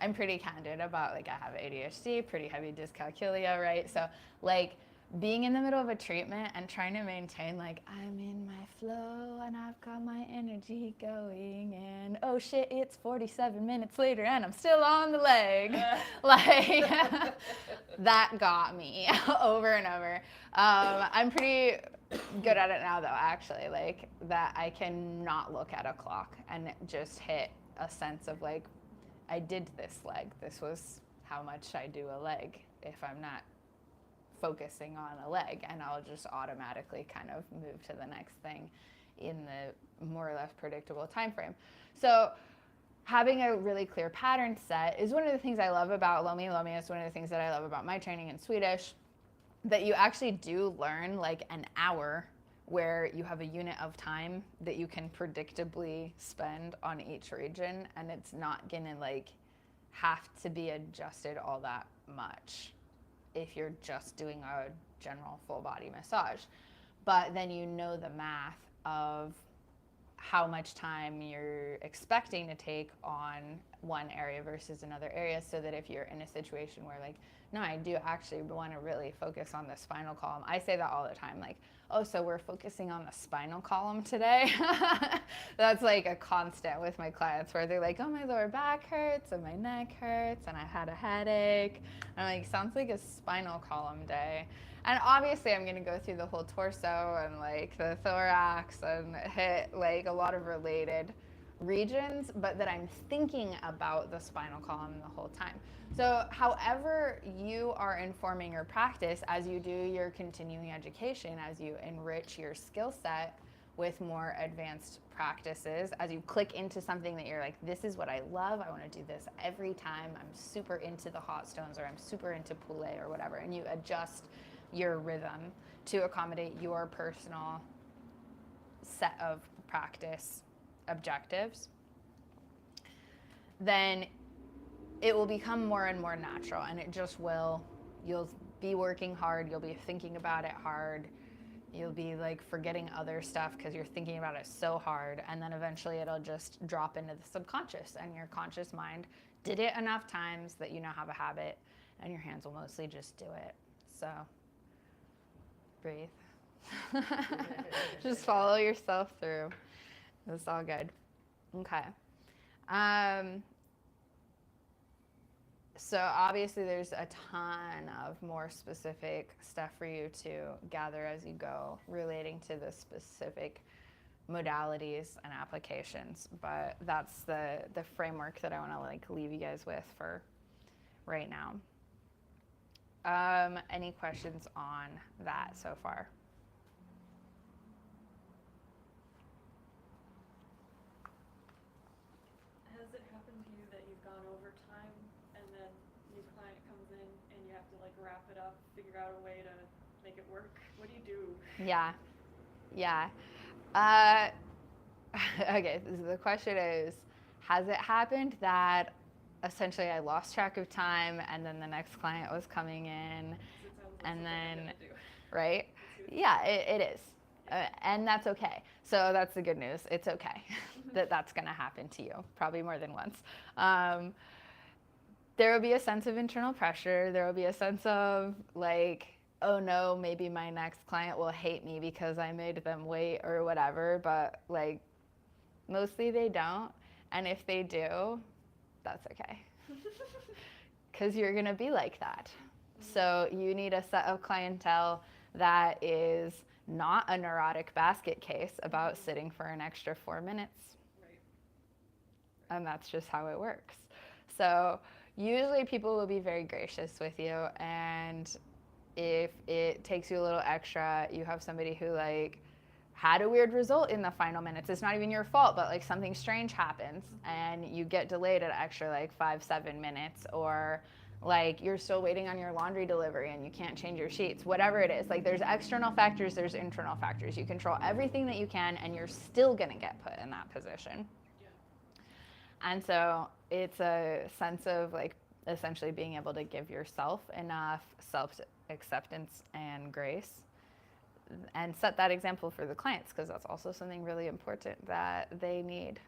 I'm pretty candid about, like, I have ADHD, pretty heavy dyscalculia, right? So like being in the middle of a treatment and trying to maintain, like, I'm in my flow and I've got my energy going, and oh shit, it's 47 minutes later and I'm still on the leg. Like, that got me over and over. I'm pretty good at it now, though, actually, like, that I can not look at a clock and just hit a sense of, like, I did this leg. This was how much I do a leg if I'm not focusing on a leg, and I'll just automatically kind of move to the next thing in the more or less predictable time frame. So having a really clear pattern set is one of the things I love about LomiLomi. It's one of the things that I love about my training in Swedish, that you actually do learn like an hour where you have a unit of time that you can predictably spend on each region, and it's not gonna like have to be adjusted all that much if you're just doing a general full body massage. But then you know the math of how much time you're expecting to take on one area versus another area, so that if you're in a situation where like, no, I do actually want to really focus on the spinal column. I say that all the time, like, oh, so we're focusing on the spinal column today. That's like a constant with my clients where they're like, oh, my lower back hurts and my neck hurts and I had a headache. And I'm like, sounds like a spinal column day. And obviously I'm going to go through the whole torso and like the thorax and hit like a lot of related regions, but that I'm thinking about the spinal column the whole time. So however you are informing your practice as you do your continuing education, as you enrich your skill set with more advanced practices, as you click into something that you're like, this is what I love, I want to do this every time, I'm super into the hot stones, or I'm super into poulet or whatever, and you adjust your rhythm to accommodate your personal set of practice objectives, then it will become more and more natural, and it just will. You'll be working hard, you'll be thinking about it hard, you'll be like forgetting other stuff because you're thinking about it so hard, and then eventually it'll just drop into the subconscious, and your conscious mind did it enough times that you now have a habit, and your hands will mostly just do it. So breathe. Just follow yourself through. It's all good. Okay. So obviously there's a ton of more specific stuff for you to gather as you go relating to the specific modalities and applications, but that's the framework that I want to like leave you guys with for right now. Any questions on that so far? Has it happened to you that you've gone over time and then new client comes in and you have to like wrap it up, figure out a way to make it work? What do you do? Yeah. Okay, the question is, has it happened that essentially I lost track of time and then the next client was coming in and then, right? Yeah, it is. And that's okay. So that's the good news. It's okay that that's going to happen to you, probably more than once. There will be a sense of internal pressure. There will be a sense of like, oh no, maybe my next client will hate me because I made them wait or whatever. But like, mostly they don't. And if they do, that's okay. Because you're going to be like that. So you need a set of clientele that is not a neurotic basket case about sitting for an extra 4 minutes. Right. And that's just how it works. So usually people will be very gracious with you, and if it takes you a little extra, you have somebody who like had a weird result in the final minutes. It's not even your fault, but like something strange happens and you get delayed an extra like 5-7 minutes, or like you're still waiting on your laundry delivery and you can't change your sheets, whatever it is. Like there's external factors, there's internal factors. You control everything that you can and you're still gonna get put in that position. Yeah. And so it's a sense of like essentially being able to give yourself enough self-acceptance and grace and set that example for the clients, because that's also something really important that they need.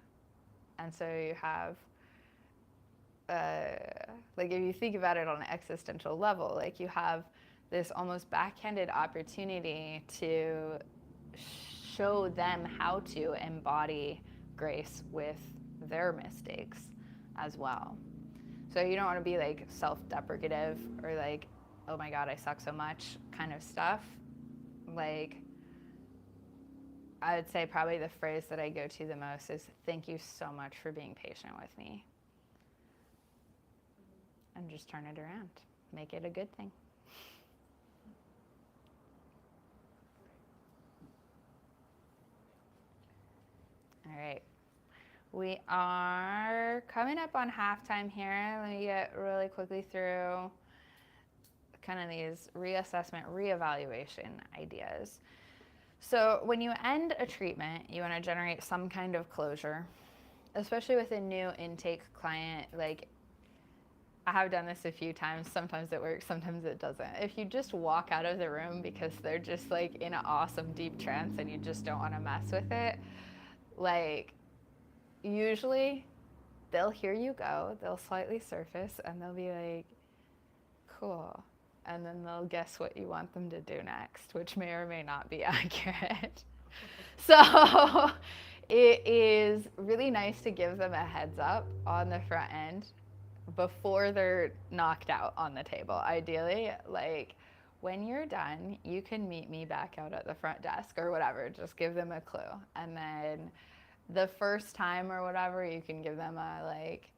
And so you have like if you think about it on an existential level, like you have this almost backhanded opportunity to show them how to embody grace with their mistakes as well. So you don't want to be like self-deprecative or like, oh my God, I suck so much kind of stuff. Like, I would say probably the phrase that I go to the most is, thank you so much for being patient with me. And just turn it around. Make it a good thing. All right. We are coming up on halftime here. Let me get really quickly through kind of these reassessment, reevaluation ideas. So when you end a treatment, you want to generate some kind of closure, especially with a new intake client. Like, I have done this a few times. Sometimes it works, sometimes it doesn't. If you just walk out of the room because they're just like in an awesome deep trance and you just don't want to mess with it, like usually they'll hear you go, they'll slightly surface, and they'll be like, cool. And then they'll guess what you want them to do next, which may or may not be accurate. So it is really nice to give them a heads up on the front end before they're knocked out on the table. Ideally, like, when you're done, you can meet me back out at the front desk or whatever. Just give them a clue. And then the first time or whatever, you can give them a, like,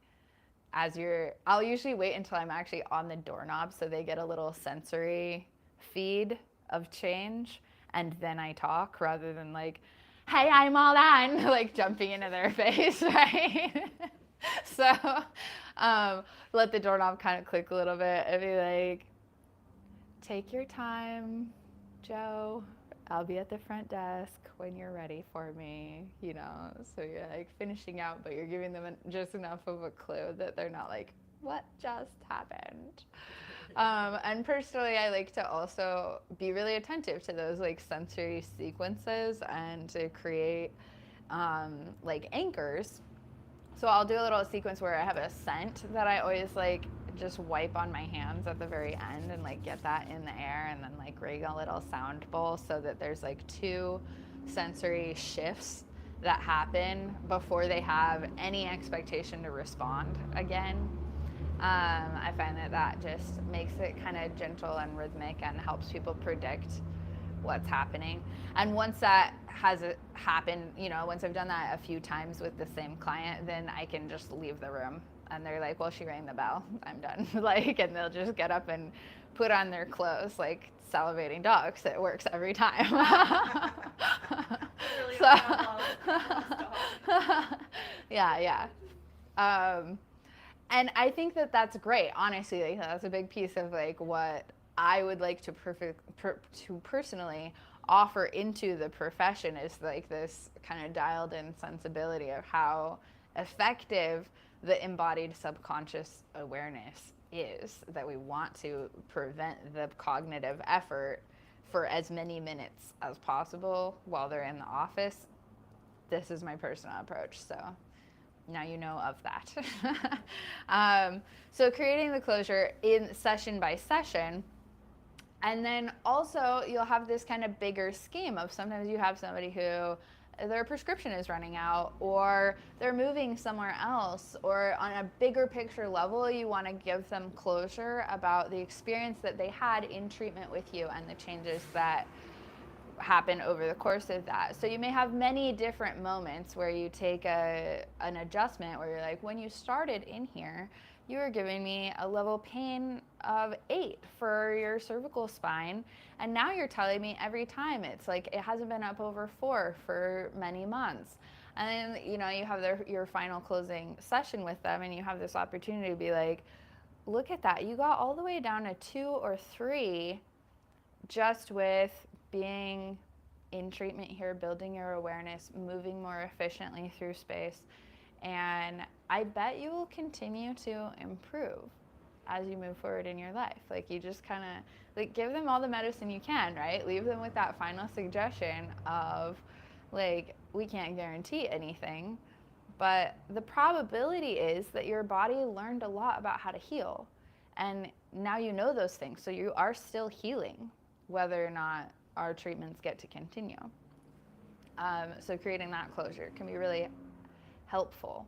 I'll usually wait until I'm actually on the doorknob so they get a little sensory feed of change, and then I talk rather than like, hey, I'm all done, like jumping into their face, right? So let the doorknob kind of click a little bit and be like, take your time, Joe. I'll be at the front desk when you're ready for me, you know. So you're like finishing out, but you're giving them just enough of a clue that they're not like, what just happened? And personally, I like to also be really attentive to those like sensory sequences and to create like anchors. So I'll do a little sequence where I have a scent that I always like just wipe on my hands at the very end and like get that in the air, and then like ring a little sound bowl so that there's like 2 sensory shifts that happen before they have any expectation to respond again. I find that just makes it kind of gentle and rhythmic and helps people predict what's happening. And once that has happened, you know, once I've done that a few times with the same client, then I can just leave the room. And they're like, well, she rang the bell, I'm done. Like, and they'll just get up and put on their clothes like salivating dogs. It works every time. Really So, yeah. And I think that that's great, honestly. Like, that's a big piece of like what I would like to personally offer into the profession, is like this kind of dialed in sensibility of how effective the embodied subconscious awareness is, that we want to prevent the cognitive effort for as many minutes as possible while they're in the office. This is my personal approach, so now you know of that. So creating the closure in session by session. And then also you'll have this kind of bigger scheme of sometimes you have somebody who their prescription is running out, or they're moving somewhere else, or on a bigger picture level, you want to give them closure about the experience that they had in treatment with you and the changes that happen over the course of that. So you may have many different moments where you take an adjustment where you're like, when you started in here, you were giving me a level pain of 8 for your cervical spine, and now you're telling me every time it's like it hasn't been up over 4 for many months. And then, you know, you have your final closing session with them, and you have this opportunity to be like, look at that, you got all the way down to 2 or 3 just with being in treatment here, building your awareness, moving more efficiently through space. And I bet you will continue to improve as you move forward in your life. Like, you just kind of like give them all the medicine you can, right? Leave them with that final suggestion of like, we can't guarantee anything, but the probability is that your body learned a lot about how to heal. And now you know those things, so you are still healing, whether or not our treatments get to continue. So creating that closure can be really helpful.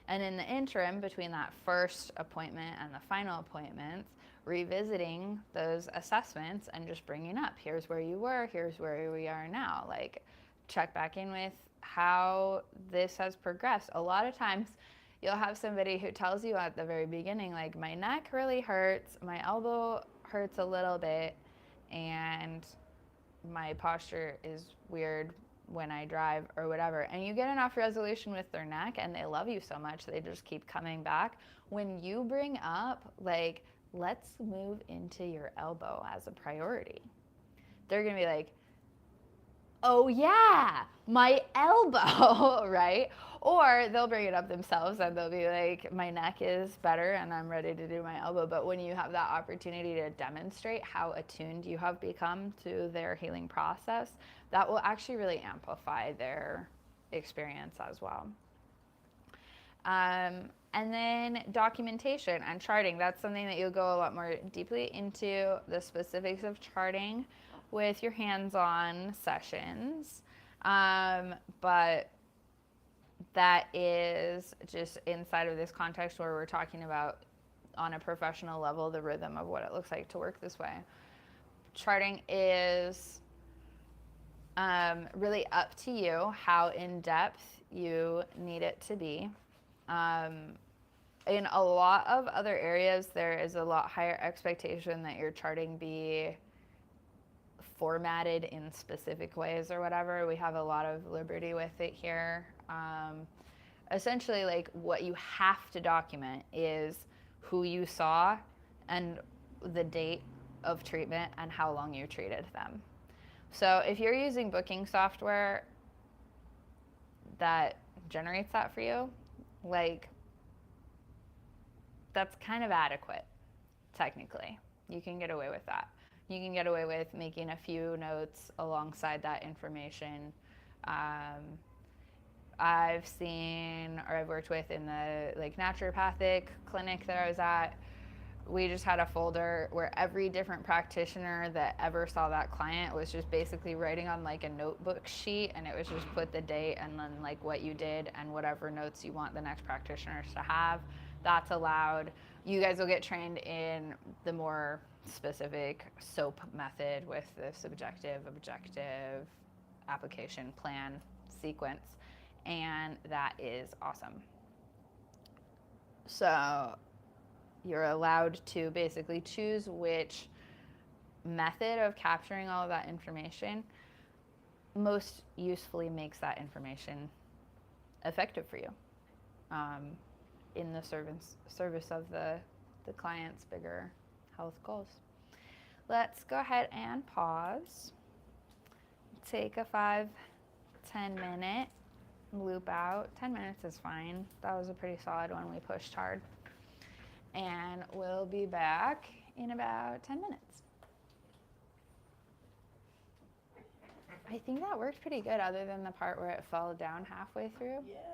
And in the interim, between that first appointment and the final appointments, revisiting those assessments and just bringing up, here's where you were, here's where we are now. Like, check back in with how this has progressed. A lot of times you'll have somebody who tells you at the very beginning, like, my neck really hurts, my elbow hurts a little bit, and my posture is weird when I drive or whatever. And you get enough resolution with their neck and they love you so much they just keep coming back. When you bring up, like, let's move into your elbow as a priority, they're gonna be like, oh yeah, my elbow, right? Or they'll bring it up themselves and they'll be like, my neck is better and I'm ready to do my elbow. But when you have that opportunity to demonstrate how attuned you have become to their healing process, that will actually really amplify their experience as well. And then documentation and charting. That's something that you'll go a lot more deeply into the specifics of charting with your hands-on sessions. But that is just inside of this context where we're talking about on a professional level the rhythm of what it looks like to work this way. Charting is really up to you how in depth you need it to be. In a lot of other areas, there is a lot higher expectation that your charting be formatted in specific ways or whatever. We have a lot of liberty with it here. Essentially, like, what you have to document is who you saw and the date of treatment and how long you treated them. So if you're using booking software that generates that for you, like, that's kind of adequate, technically. You can get away with that. You can get away with making a few notes alongside that information. I've seen, or I've worked with in the like naturopathic clinic that I was at, we just had a folder where every different practitioner that ever saw that client was just basically writing on like a notebook sheet, and it was just put the date and then like what you did and whatever notes you want the next practitioners to have. That's allowed. You guys will get trained in the more specific SOAP method with the subjective, objective, application, plan, sequence, and that is awesome. So you're allowed to basically choose which method of capturing all of that information most usefully makes that information effective for you in the service of the client's bigger health goals. Let's go ahead and pause. Take a 5-10 minute loop out. 10 minutes is fine. That was a pretty solid one. We pushed hard. And we'll be back in about 10 minutes. I think that worked pretty good other than the part where it fell down halfway through. Yeah.